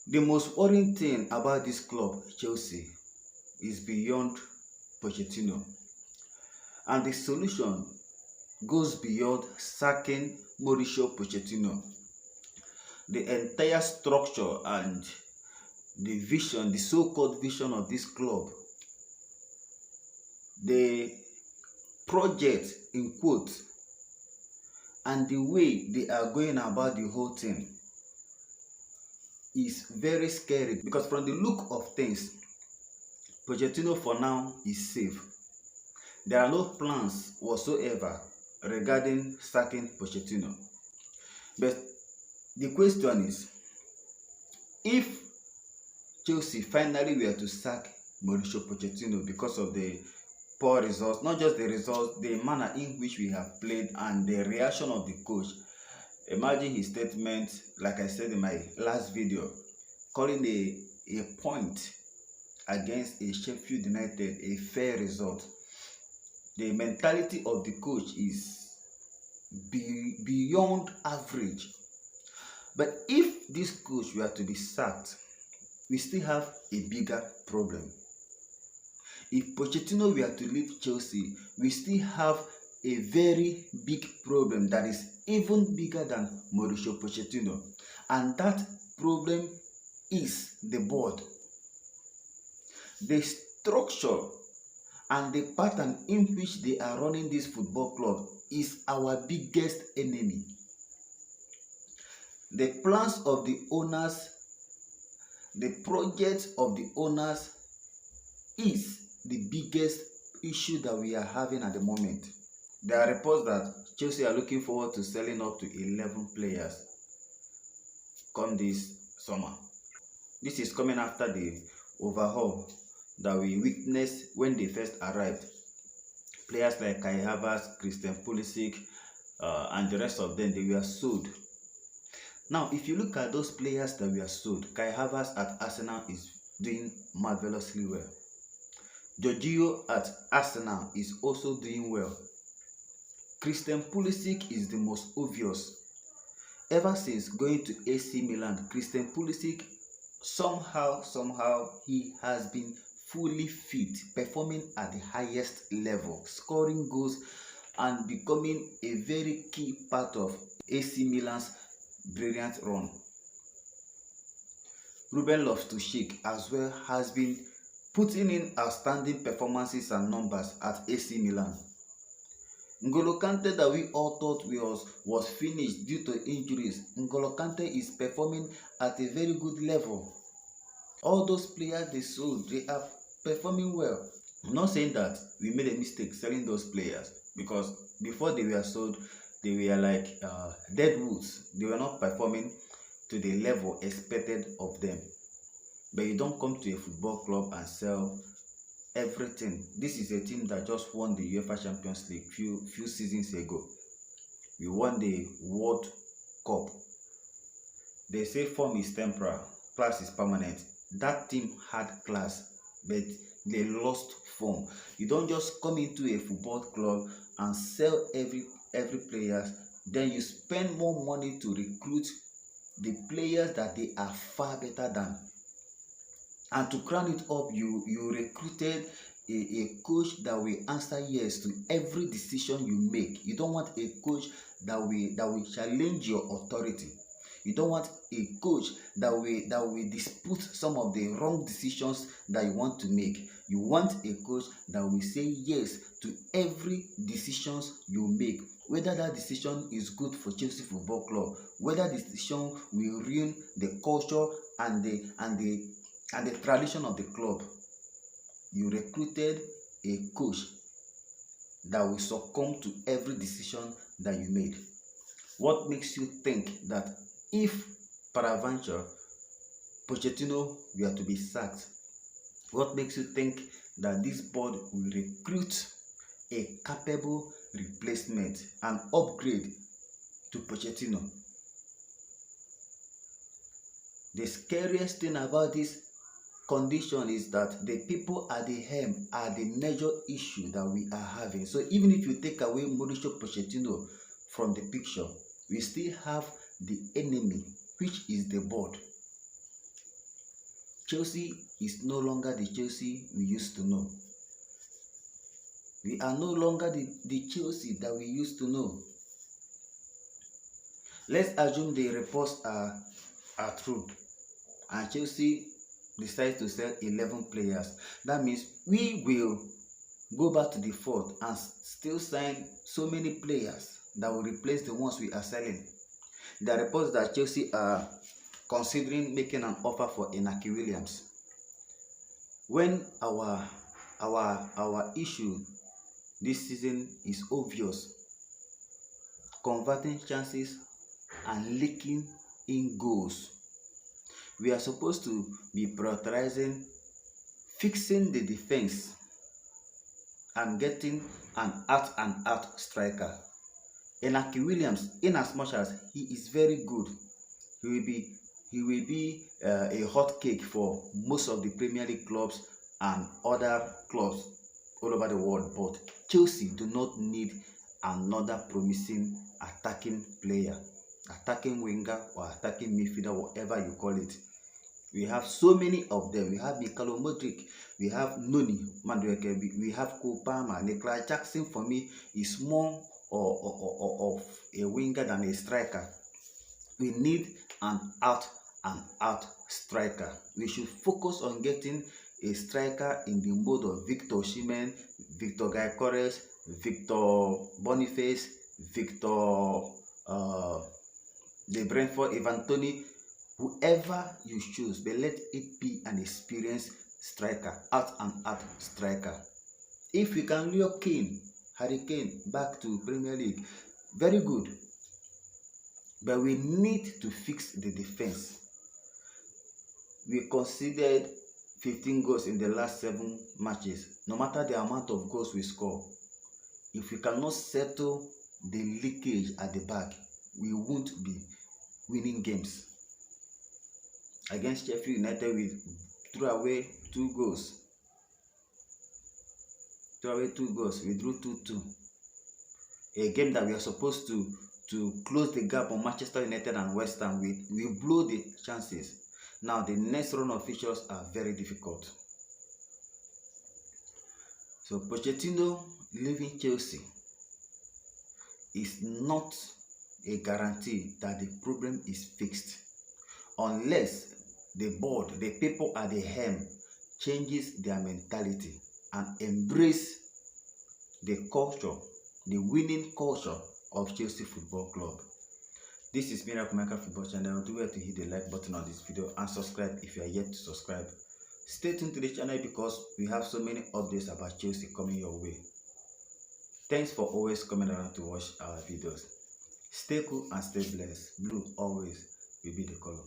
The most worrying thing about this club, Chelsea, is beyond Pochettino. And the solution goes beyond sacking Mauricio Pochettino. The entire structure and the vision, the so-called vision of this club, the project in quotes, and the way they are going about the whole thing is very scary, because from the look of things, Pochettino for now is safe. There are no plans whatsoever regarding sacking Pochettino. But the question is, if Chelsea finally were to sack Mauricio Pochettino because of the poor results, not just the results, the manner in which we have played and the reaction of the coach. Imagine his statement, like I said in my last video, calling a point against a Sheffield United a fair result. The mentality of the coach is beyond average. But if this coach were to be sacked, we still have a bigger problem. If Pochettino were to leave Chelsea, we still have a very big problem that is even bigger than Mauricio Pochettino. And that problem is the board. The structure and the pattern in which they are running this football club is our biggest enemy. The plans of the owners, the projects of the owners is the biggest issue that we are having at the moment. There are reports that Chelsea are looking forward to selling up to 11 players come this summer. This is coming after the overhaul that we witnessed when they first arrived. Players like Kai Havertz, Christian Pulisic, and the rest of them, they were sold. Now, if you look at those players that were sold, Kai Havertz at Arsenal is doing marvelously well. Jorginho at Arsenal is also doing well. Christian Pulisic is the most obvious. Ever since going to AC Milan, Christian Pulisic somehow he has been fully fit, performing at the highest level, scoring goals and becoming a very key part of AC Milan's brilliant run. Ruben Loftus-Cheek as well has been putting in outstanding performances and numbers at AC Milan. N'Golo Kante, that we all thought was finished due to injuries, N'Golo Kante is performing at a very good level. All those players they sold, they are performing well. I'm not saying that we made a mistake selling those players, because before they were sold, they were like dead woods. They were not performing to the level expected of them. But you don't come to a football club and sell everything. This is a team that just won the UEFA Champions League few seasons ago. We won the World Cup. They say form is temporal, class is permanent. That team had class, but they lost form. You don't just come into a football club and sell every player, then you spend more money to recruit the players that they are far better than. And to crown it up, you recruited a coach that will answer yes to every decision you make. You don't want a coach that will challenge your authority. You don't want a coach that will dispute some of the wrong decisions that you want to make. You want a coach that will say yes to every decisions you make, whether that decision is good for Chelsea Football Club, whether the decision will ruin the culture and the tradition of the club. You recruited a coach that will succumb to every decision that you made. What makes you think that if peradventure Pochettino were to be sacked, what makes you think that this board will recruit a capable replacement, an upgrade to Pochettino? The scariest thing about this condition is that the people at the helm are the major issue that we are having. So even if you take away Mauricio Pochettino from the picture, we still have the enemy, which is the board. Chelsea is no longer the Chelsea we used to know. We are no longer the Chelsea that we used to know. Let's assume the reports are true and Chelsea decides to sell 11 players. That means we will go back to the fourth and still sign so many players that will replace the ones we are selling. There are reports that Chelsea are considering making an offer for Inaki Williams. When our issue this season is obvious, converting chances and leaking in goals. We are supposed to be prioritizing fixing the defense and getting an out striker. Inaki Williams, in as much as he is very good, he will be a hot cake for most of the Premier League clubs and other clubs all over the world. But Chelsea do not need another promising attacking player, attacking winger or attacking midfielder, whatever you call it. We have so many of them. We have Mikhailo Modric, we have Noni Madueke, we have Cole Palmer. Nicolas Jackson for me is more of a winger than a striker. We need an out striker. We should focus on getting a striker in the mode of Victor Osimhen, Victor Gyökeres, Victor Boniface, Victor the Brentford, Ivan Toney, whoever you choose, but let it be an experienced striker, out striker. If we can lure Harry Kane back to Premier League, very good. But we need to fix the defense. We considered 15 goals in the last 7 matches. No matter the amount of goals we score, if we cannot settle the leakage at the back, we won't be winning games. Against Sheffield United, we threw away 2 goals. We drew 2-2. A game that we are supposed to close the gap on Manchester United and West Ham, we blew the chances. Now the next run of fixtures are very difficult. So Pochettino leaving Chelsea is not a guarantee that the problem is fixed, unless the board, the people at the helm, changes their mentality and embrace the culture, the winning culture of Chelsea Football Club. This is Miracle Maker Football Channel. Do well to hit the like button on this video and subscribe if you are yet to subscribe. Stay tuned to the channel because we have so many updates about Chelsea coming your way. Thanks for always coming around to watch our videos. Stay cool and stay blessed. Blue always will be the color.